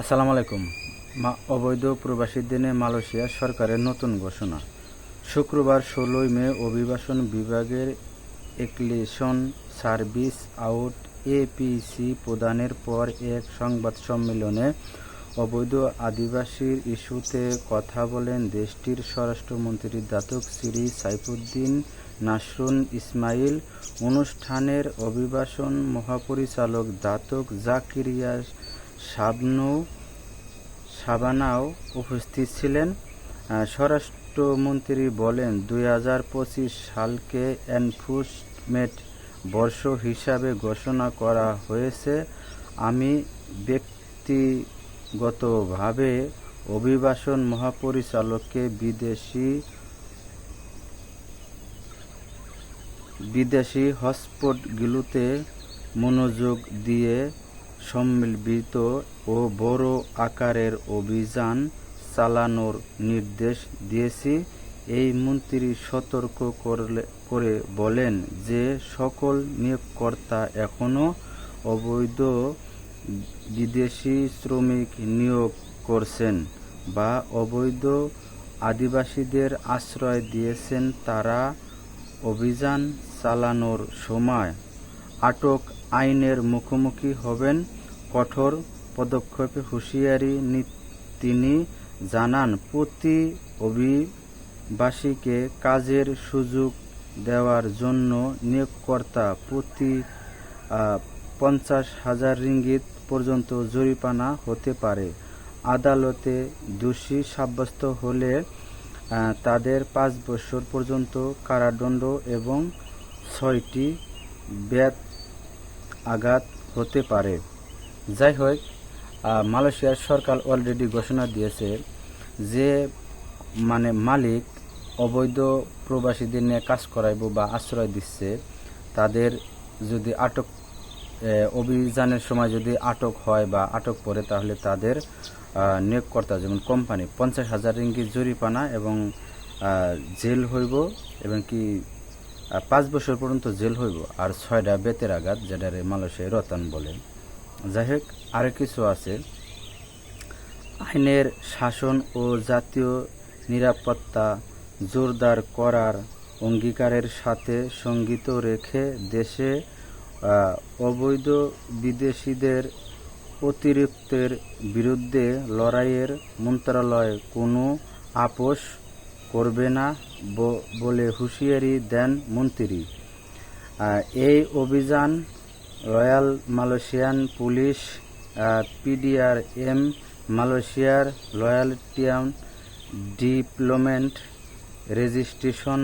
আসসালামু আলাইকুম। অবৈধ প্রবাসীদের নিয়ে মালয়েশিয়া সরকারের নতুন ঘোষণা। শুক্রবার ১৬ মে অভিবাসন বিভাগের এক্সিলেশন সার্ভিস আউট এপিসি প্রদানের পর এক সংবাদ সম্মেলনে অবৈধ আদিবাসীর ইস্যুতে কথা বলেন দেশটির স্বরাষ্ট্রমন্ত্রী দাতুক শ্রী সাইফুদ্দিন নাসরুন ইসমাইল। অনুষ্ঠানের অভিবাসন মহাপরিচালক দাতুক জাকিরিয়া সাবানাও উপস্থিত ছিলেন। স্বরাষ্ট্রমন্ত্রী বলেন, ২০২৫ সালকে এনফোর্সমেন্ট বর্ষ হিসাবে ঘোষণা করা হয়েছে। আমি ব্যক্তিগতভাবে অভিবাসন মহাপরিচালককে বিদেশি হটস্পটগুলোতে মনোযোগ দিয়ে সম্মিলিত ও বড় আকারের অভিযান চালানোর নির্দেশ দিয়েছি। এই মন্ত্রী সতর্ক করে বলেন যে সকল নিয়োগকর্তা এখনও অবৈধ বিদেশি শ্রমিক নিয়োগ করছেন বা অবৈধ আদিবাসীদের আশ্রয় দিয়েছেন তারা অভিযান চালানোর সময় আটক আইনের মুখোমুখি হবেন। কঠোর পদক্ষেপে হুঁশিয়ারি তিনি জানান, প্রতি অভিবাসীকে কাজের সুযোগ দেওয়ার জন্য নিয়োগকর্তা প্রতি ৫০,০০০ রিঙ্গিত পর্যন্ত জরিমানা হতে পারে। আদালতে দোষী সাব্যস্ত হলে তাদের ৫ বছর পর্যন্ত কারাদণ্ড এবং ৬টি বেত্রাঘাত হতে পারে। যাই হোক, মালয়েশিয়ার সরকার অলরেডি ঘোষণা দিয়েছে যে মালিক অবৈধ প্রবাসীদের নিয়ে কাজ করাইব বা আশ্রয় দিচ্ছে, তাদের যদি অভিযানের সময় যদি আটক হয় বা আটক পড়ে, তাহলে তাদের নিয়োগকর্তা যেমন কোম্পানি ৫০,০০০ রিঙ্গিত জরিমানা এবং জেল হইব এবং কি ৫ বছর পর্যন্ত জেল হইব আর ৬টা বেতের আঘাত, যেটা মালয়েশিয়ায় রতান বলে। যাই হোক, আরও কিছু আছে। আইনের শাসন ও জাতীয় নিরাপত্তা জোরদার করার অঙ্গীকারের সাথে সঙ্গতি রেখে দেশে অবৈধ বিদেশিদের অতিরিক্তের বিরুদ্ধে লড়াইয়ের মন্ত্রণালয় কোনো আপোষ করবে না বলে হুঁশিয়ারি দেন মন্ত্রী। এই অভিযান রয়্যাল মালয়েশিয়ান পুলিশ, পিডিআরএম, মালয়েশিয়ার লয়ালিটিয়াম ডিপ্লোমেন্ট, রেজিস্ট্রেশন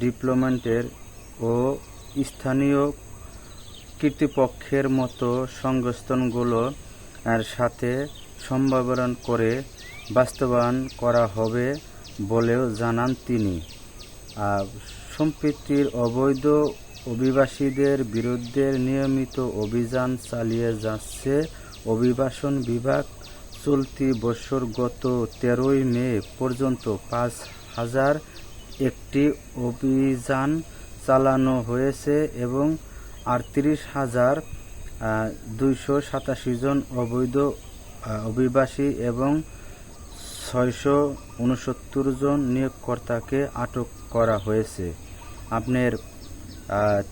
ডিপ্লোমেন্টের ও স্থানীয় কর্তৃপক্ষের মতো সংস্থাগুলোর সাথে সমন্বয় করে বাস্তবায়ন করা হবে বলেও জানান তিনি। সম্প্রতি অবৈধ অভিবাসীদের বিরুদ্ধে নিয়মিত অভিযান চালিয়ে যাচ্ছে অভিবাসন বিভাগ। চলতি বছর গত ১৩ মে পর্যন্ত ৫,০০১টি অভিযান চালানো হয়েছে এবং ৩৮,২৮৭ জন অবৈধ অভিবাসী এবং ৬৬৯ জন নিয়োগকর্তাকে আটক করা হয়েছে। আপনার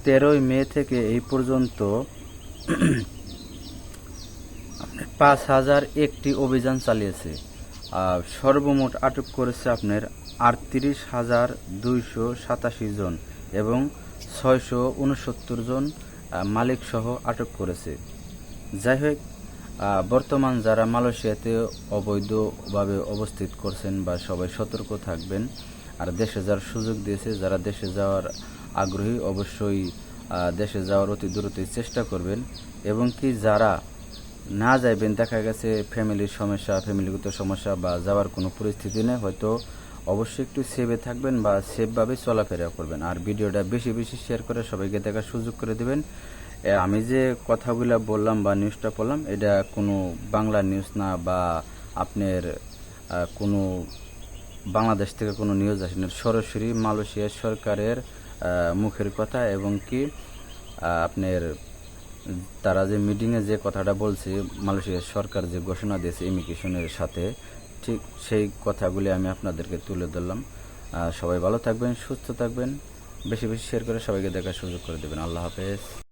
১৩ মে থেকে এই পর্যন্ত ৫,০০১টি অভিযান চালিয়েছে। সর্বমোট আটক করেছে আপনার ৩৮,২৮৭ জন এবং ৬৬৯ জন মালিকসহ আটক করেছে। যাই হোক, বর্তমান যারা মালয়েশিয়াতে অবৈধভাবে অবস্থিত করছেন বা সবাই সতর্ক থাকবেন। আর দেশে যাওয়ার সুযোগ দিয়েছে, যারা দেশে যাওয়ার আগ্রহী অবশ্যই দেশে যাওয়ার অতি দ্রুতই চেষ্টা করবেন এবং কি যারা না যাইবেন, দেখা গেছে ফ্যামিলির সমস্যা, ফ্যামিলিগত সমস্যা বা যাওয়ার কোনো পরিস্থিতি নেই, হয়তো অবশ্যই একটু সেভে থাকবেন বা সেভভাবে চলাফেরা করবেন। আর ভিডিওটা বেশি বেশি শেয়ার করে সবাইকে দেখার সুযোগ করে দেবেন। আমি যে কথাগুলো বললাম বা নিউজটা পড়লাম, এটা কোনো বাংলা নিউজ না বা আপনার কোনো বাংলাদেশ থেকে কোনো নিউজ আসেনি, সরাসরি মালয়েশিয়া সরকারের মুখের কথা এবং কি আপনার তারা যে মিটিংয়ে যে কথাটা বলছে, মালয়েশিয়ার সরকার যে ঘোষণা দিয়েছে ইমিগ্রেশনের সাথে, ঠিক সেই কথাগুলি আমি আপনাদেরকে তুলে ধরলাম। সবাই ভালো থাকবেন, সুস্থ থাকবেন, বেশি বেশি শেয়ার করে সবাইকে দেখার সুযোগ করে দেবেন। আল্লাহ হাফেজ।